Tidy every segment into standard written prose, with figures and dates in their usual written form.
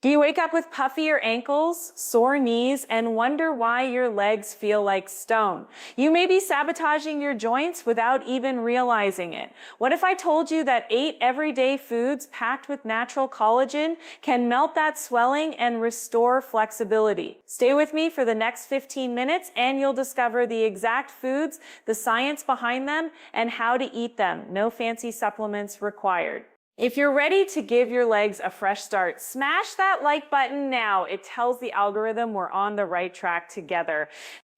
Do you wake up with puffier ankles, sore knees, and wonder why your legs feel like stone? You may be sabotaging your joints without even realizing it. What if I told you that 8 everyday foods packed with natural collagen can melt that swelling and restore flexibility? Stay with me for the next 15 minutes and you'll discover the exact foods, the science behind them, and how to eat them. No fancy supplements required. If you're ready to give your legs a fresh start, smash that like button now. It tells the algorithm we're on the right track together.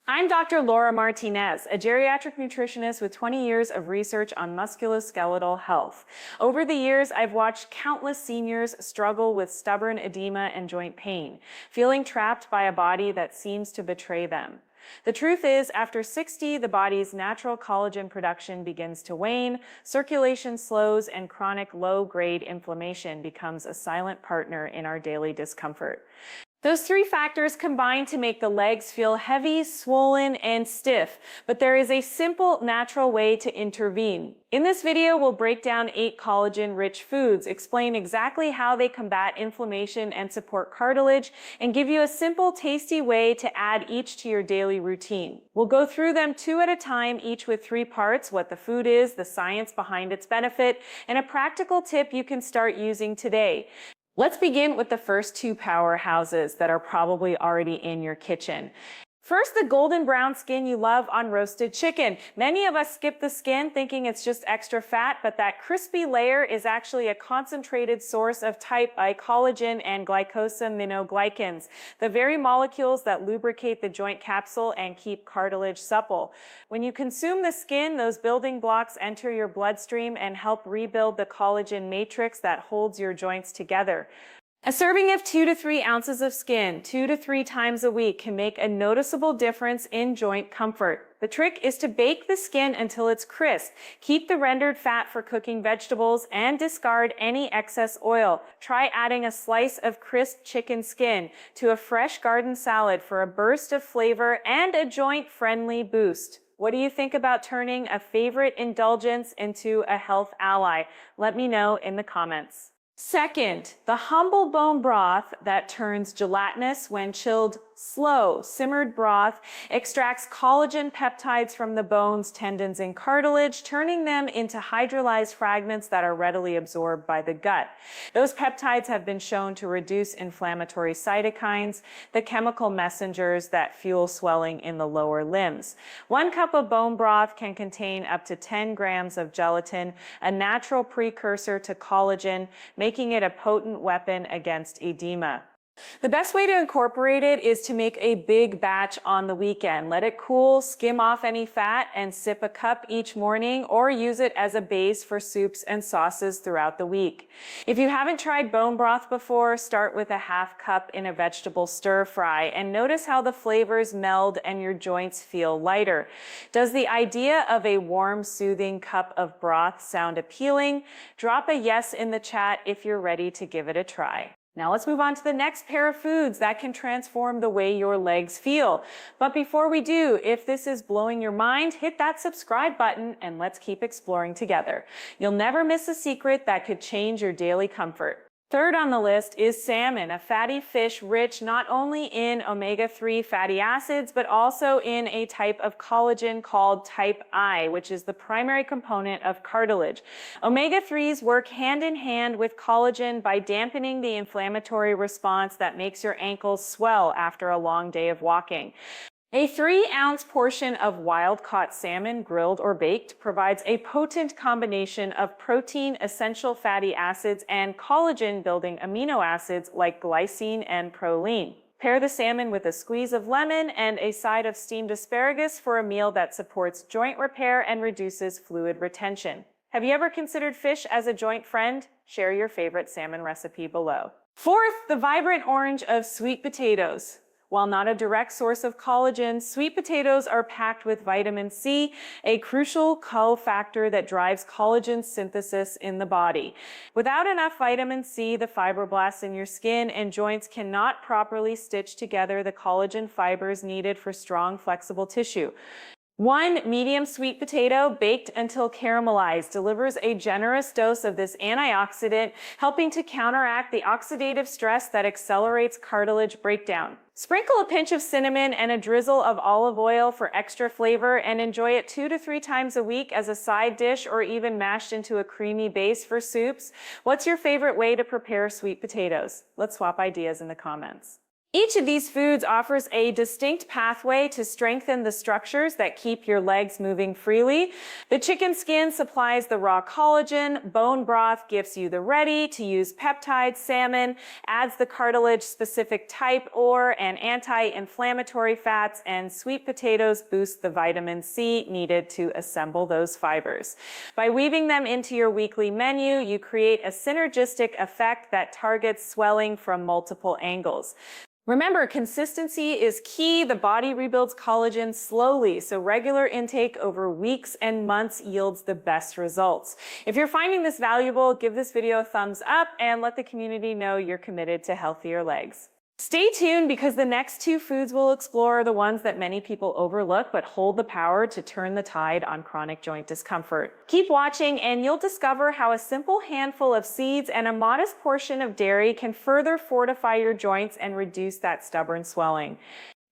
I'm Dr. Laura Martinez, a geriatric nutritionist with 20 years of research on musculoskeletal health. Over the years, I've watched countless seniors struggle with stubborn edema and joint pain, feeling trapped by a body that seems to betray them. The truth is, after 60, the body's natural collagen production begins to wane, circulation slows, and chronic low-grade inflammation becomes a silent partner in our daily discomfort. Those 3 factors combine to make the legs feel heavy, swollen, and stiff, but there is a simple, natural way to intervene. In this video, we'll break down 8 collagen-rich foods, explain exactly how they combat inflammation and support cartilage, and give you a simple, tasty way to add each to your daily routine. We'll go through them 2 at a time, each with 3 parts: what the food is, the science behind its benefit, and a practical tip you can start using today. Let's begin with the first 2 powerhouses that are probably already in your kitchen. First, the golden brown skin you love on roasted chicken. Many of us skip the skin thinking it's just extra fat, but that crispy layer is actually a concentrated source of type I collagen and glycosaminoglycans, the very molecules that lubricate the joint capsule and keep cartilage supple. When you consume the skin, those building blocks enter your bloodstream and help rebuild the collagen matrix that holds your joints together. A serving of 2 to 3 ounces of skin 2 to 3 times a week can make a noticeable difference in joint comfort. The trick is to bake the skin until it's crisp. Keep the rendered fat for cooking vegetables and discard any excess oil. Try adding a slice of crisp chicken skin to a fresh garden salad for a burst of flavor and a joint-friendly boost. What do you think about turning a favorite indulgence into a health ally? Let me know in the comments. Second, the humble bone broth that turns gelatinous when chilled. Slow, simmered broth extracts collagen peptides from the bones, tendons, and cartilage, turning them into hydrolyzed fragments that are readily absorbed by the gut. Those peptides have been shown to reduce inflammatory cytokines, the chemical messengers that fuel swelling in the lower limbs. 1 cup of bone broth can contain up to 10 grams of gelatin, a natural precursor to collagen, making it a potent weapon against edema. The best way to incorporate it is to make a big batch on the weekend. Let it cool, skim off any fat, and sip a cup each morning, or use it as a base for soups and sauces throughout the week. If you haven't tried bone broth before, start with a ½ cup in a vegetable stir fry and notice how the flavors meld and your joints feel lighter. Does the idea of a warm, soothing cup of broth sound appealing? Drop a yes in the chat if you're ready to give it a try. Now let's move on to the next pair of foods that can transform the way your legs feel. But before we do, if this is blowing your mind, hit that subscribe button and let's keep exploring together. You'll never miss a secret that could change your daily comfort. Third on the list is salmon, a fatty fish rich not only in omega-3 fatty acids, but also in a type of collagen called type I, which is the primary component of cartilage. Omega-3s work hand in hand with collagen by dampening the inflammatory response that makes your ankles swell after a long day of walking. A 3-ounce portion of wild-caught salmon, grilled or baked, provides a potent combination of protein, essential fatty acids, and collagen-building amino acids like glycine and proline. Pair the salmon with a squeeze of lemon and a side of steamed asparagus for a meal that supports joint repair and reduces fluid retention. Have you ever considered fish as a joint friend? Share your favorite salmon recipe below. Fourth, the vibrant orange of sweet potatoes. While not a direct source of collagen, sweet potatoes are packed with vitamin C, a crucial cofactor that drives collagen synthesis in the body. Without enough vitamin C, the fibroblasts in your skin and joints cannot properly stitch together the collagen fibers needed for strong, flexible tissue. One medium sweet potato baked until caramelized delivers a generous dose of this antioxidant, helping to counteract the oxidative stress that accelerates cartilage breakdown. Sprinkle a pinch of cinnamon and a drizzle of olive oil for extra flavor, and enjoy it 2 to 3 times a week as a side dish or even mashed into a creamy base for soups. What's your favorite way to prepare sweet potatoes? Let's swap ideas in the comments. Each of these foods offers a distinct pathway to strengthen the structures that keep your legs moving freely. The chicken skin supplies the raw collagen, bone broth gives you the ready-to-use peptide, salmon adds the cartilage-specific type or and anti-inflammatory fats, and sweet potatoes boost the vitamin C needed to assemble those fibers. By weaving them into your weekly menu, you create a synergistic effect that targets swelling from multiple angles. Remember, consistency is key. The body rebuilds collagen slowly, so regular intake over weeks and months yields the best results. If you're finding this valuable, give this video a thumbs up and let the community know you're committed to healthier legs. Stay tuned, because the next 2 foods we'll explore are the ones that many people overlook but hold the power to turn the tide on chronic joint discomfort. Keep watching and you'll discover how a simple handful of seeds and a modest portion of dairy can further fortify your joints and reduce that stubborn swelling.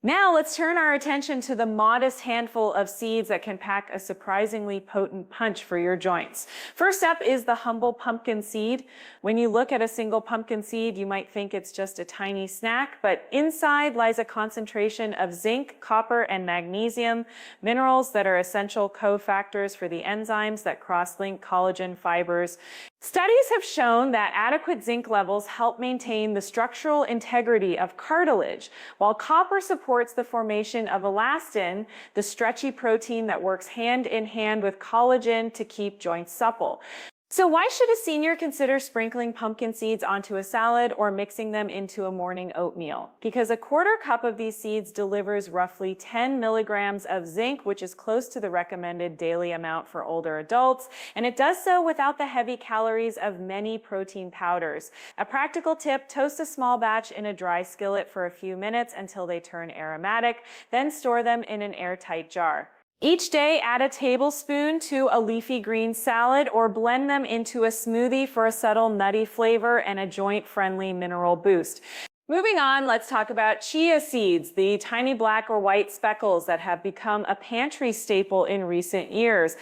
Now let's turn our attention to the modest handful of seeds that can pack a surprisingly potent punch for your joints. First up is the humble pumpkin seed. When you look at a single pumpkin seed, you might think it's just a tiny snack, but inside lies a concentration of zinc, copper, and magnesium, minerals that are essential cofactors for the enzymes that cross-link collagen fibers. Studies have shown that adequate zinc levels help maintain the structural integrity of cartilage, while copper supports the formation of elastin, the stretchy protein that works hand in hand with collagen to keep joints supple. So why should a senior consider sprinkling pumpkin seeds onto a salad or mixing them into a morning oatmeal? Because a quarter cup of these seeds delivers roughly 10 milligrams of zinc, which is close to the recommended daily amount for older adults, and it does so without the heavy calories of many protein powders. A practical tip: toast a small batch in a dry skillet for a few minutes until they turn aromatic, then store them in an airtight jar. Each day, add a tablespoon to a leafy green salad or blend them into a smoothie for a subtle nutty flavor and a joint-friendly mineral boost. Moving on, let's talk about chia seeds, the tiny black or white speckles that have become a pantry staple in recent years.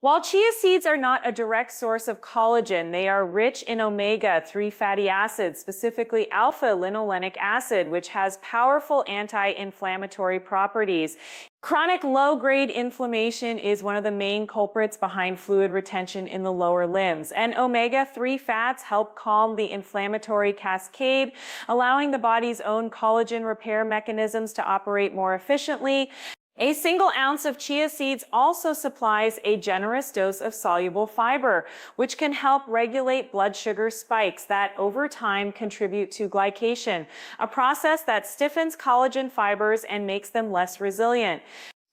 While chia seeds are not a direct source of collagen, they are rich in omega-3 fatty acids, specifically alpha-linolenic acid, which has powerful anti-inflammatory properties. Chronic low-grade inflammation is one of the main culprits behind fluid retention in the lower limbs, and omega-3 fats help calm the inflammatory cascade, allowing the body's own collagen repair mechanisms to operate more efficiently. A single ounce of chia seeds also supplies a generous dose of soluble fiber, which can help regulate blood sugar spikes that over time contribute to glycation, a process that stiffens collagen fibers and makes them less resilient.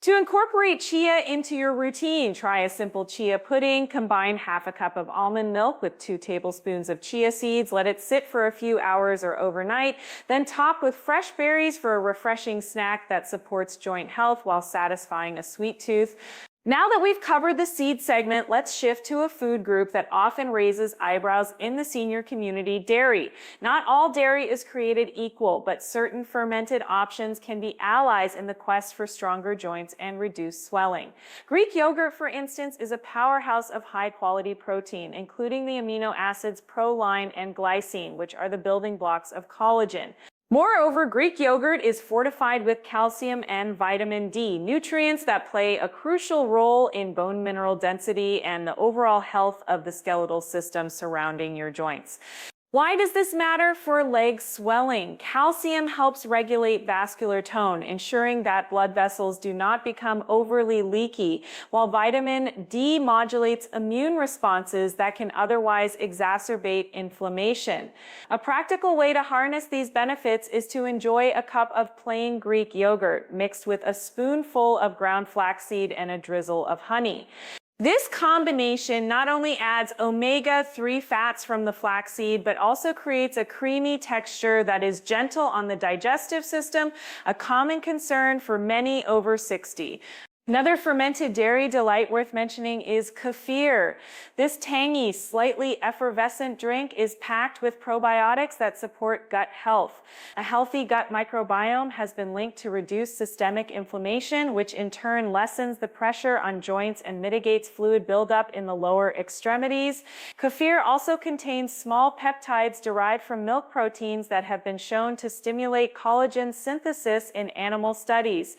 To incorporate chia into your routine, try a simple chia pudding. Combine half a cup of almond milk with 2 tablespoons of chia seeds. Let it sit for a few hours or overnight. Then top with fresh berries for a refreshing snack that supports joint health while satisfying a sweet tooth. Now that we've covered the seed segment, let's shift to a food group that often raises eyebrows in the senior community: dairy. Not all dairy is created equal, but certain fermented options can be allies in the quest for stronger joints and reduced swelling. Greek yogurt, for instance, is a powerhouse of high-quality protein, including the amino acids proline and glycine, which are the building blocks of collagen. Moreover, Greek yogurt is fortified with calcium and vitamin D, nutrients that play a crucial role in bone mineral density and the overall health of the skeletal system surrounding your joints. Why does this matter for leg swelling? Calcium helps regulate vascular tone, ensuring that blood vessels do not become overly leaky, while vitamin D modulates immune responses that can otherwise exacerbate inflammation. A practical way to harness these benefits is to enjoy a cup of plain Greek yogurt mixed with a spoonful of ground flaxseed and a drizzle of honey. This combination not only adds omega-3 fats from the flaxseed, but also creates a creamy texture that is gentle on the digestive system, a common concern for many over 60. Another fermented dairy delight worth mentioning is kefir. This tangy, slightly effervescent drink is packed with probiotics that support gut health. A healthy gut microbiome has been linked to reduced systemic inflammation, which in turn lessens the pressure on joints and mitigates fluid buildup in the lower extremities. Kefir also contains small peptides derived from milk proteins that have been shown to stimulate collagen synthesis in animal studies.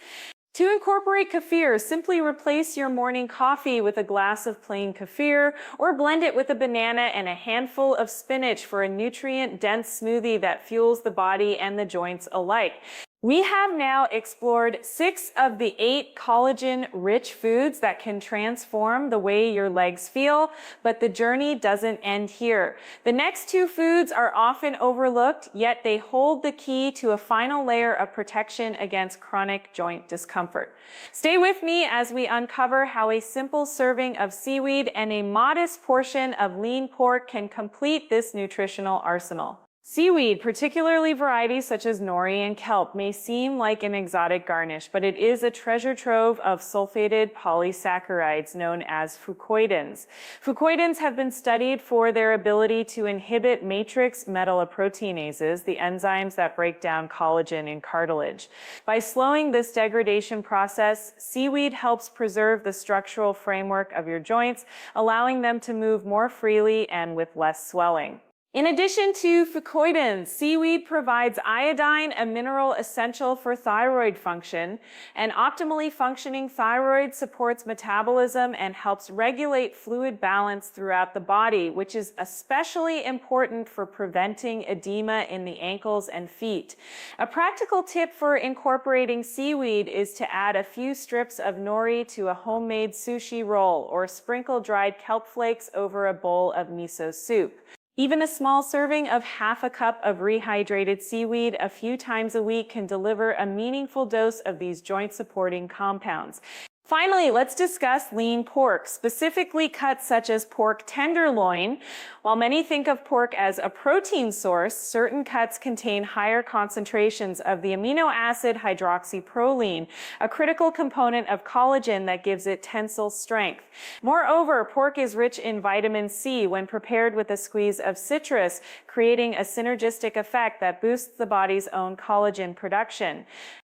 To incorporate kefir, simply replace your morning coffee with a glass of plain kefir, or blend it with a banana and a handful of spinach for a nutrient-dense smoothie that fuels the body and the joints alike. We have now explored 6 of the 8 collagen-rich foods that can transform the way your legs feel, but the journey doesn't end here. The next 2 foods are often overlooked, yet they hold the key to a final layer of protection against chronic joint discomfort. Stay with me as we uncover how a simple serving of seaweed and a modest portion of lean pork can complete this nutritional arsenal. Seaweed, particularly varieties such as nori and kelp, may seem like an exotic garnish, but it is a treasure trove of sulfated polysaccharides known as fucoidins. Fucoidins have been studied for their ability to inhibit matrix metalloproteinases, the enzymes that break down collagen in cartilage. By slowing this degradation process, seaweed helps preserve the structural framework of your joints, allowing them to move more freely and with less swelling. In addition to fucoidins, seaweed provides iodine, a mineral essential for thyroid function. An optimally functioning thyroid supports metabolism and helps regulate fluid balance throughout the body, which is especially important for preventing edema in the ankles and feet. A practical tip for incorporating seaweed is to add a few strips of nori to a homemade sushi roll, or sprinkle dried kelp flakes over a bowl of miso soup. Even a small serving of half a cup of rehydrated seaweed a few times a week can deliver a meaningful dose of these joint-supporting compounds. Finally, let's discuss lean pork, specifically cuts such as pork tenderloin. While many think of pork as a protein source, certain cuts contain higher concentrations of the amino acid hydroxyproline, a critical component of collagen that gives it tensile strength. Moreover, pork is rich in vitamin C when prepared with a squeeze of citrus, creating a synergistic effect that boosts the body's own collagen production.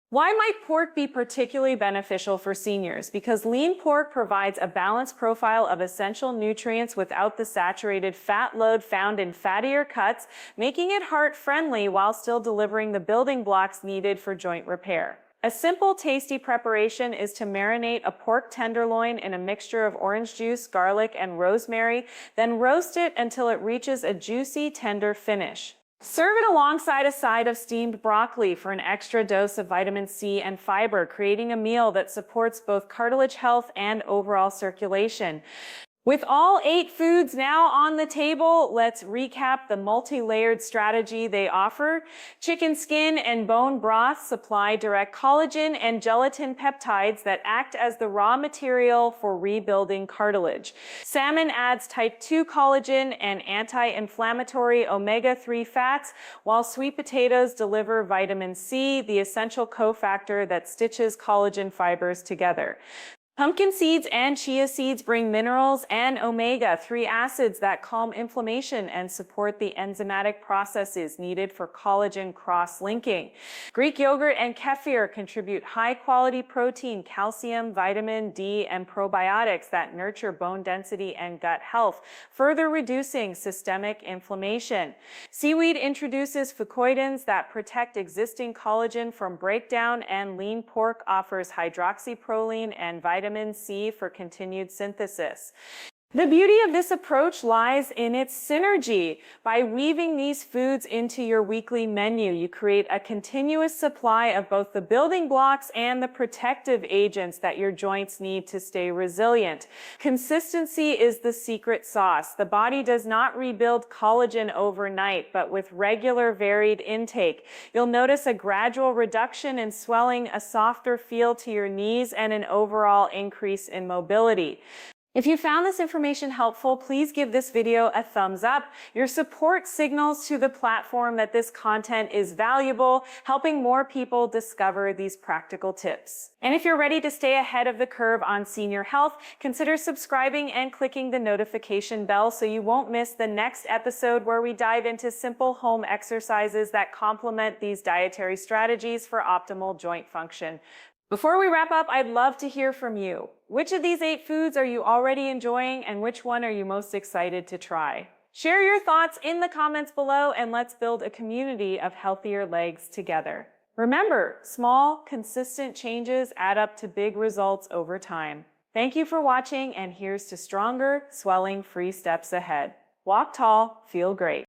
Why might pork be particularly beneficial for seniors? Because lean pork provides a balanced profile of essential nutrients without the saturated fat load found in fattier cuts, making it heart-friendly while still delivering the building blocks needed for joint repair. A simple, tasty preparation is to marinate a pork tenderloin in a mixture of orange juice, garlic, and rosemary, then roast it until it reaches a juicy, tender finish. Serve it alongside a side of steamed broccoli for an extra dose of vitamin C and fiber, creating a meal that supports both cartilage health and overall circulation. With all 8 foods now on the table, let's recap the multi-layered strategy they offer. Chicken skin and bone broth supply direct collagen and gelatin peptides that act as the raw material for rebuilding cartilage. Salmon adds type 2 collagen and anti-inflammatory omega-3 fats, while sweet potatoes deliver vitamin C, the essential cofactor that stitches collagen fibers together. Pumpkin seeds and chia seeds bring minerals and omega-3 acids that calm inflammation and support the enzymatic processes needed for collagen cross-linking. Greek yogurt and kefir contribute high-quality protein, calcium, vitamin D, and probiotics that nurture bone density and gut health, further reducing systemic inflammation. Seaweed introduces fucoidins that protect existing collagen from breakdown, and lean pork offers hydroxyproline and vitamin C for continued synthesis. The beauty of this approach lies in its synergy. By weaving these foods into your weekly menu, you create a continuous supply of both the building blocks and the protective agents that your joints need to stay resilient. Consistency is the secret sauce. The body does not rebuild collagen overnight, but with regular varied intake, you'll notice a gradual reduction in swelling, a softer feel to your knees, and an overall increase in mobility. If you found this information helpful, please give this video a thumbs up. Your support signals to the platform that this content is valuable, helping more people discover these practical tips. And if you're ready to stay ahead of the curve on senior health, consider subscribing and clicking the notification bell so you won't miss the next episode where we dive into simple home exercises that complement these dietary strategies for optimal joint function. Before we wrap up, I'd love to hear from you. Which of these 8 foods are you already enjoying, and which one are you most excited to try? Share your thoughts in the comments below, and let's build a community of healthier legs together. Remember, small, consistent changes add up to big results over time. Thank you for watching, and here's to stronger, swelling-free steps ahead. Walk tall, feel great.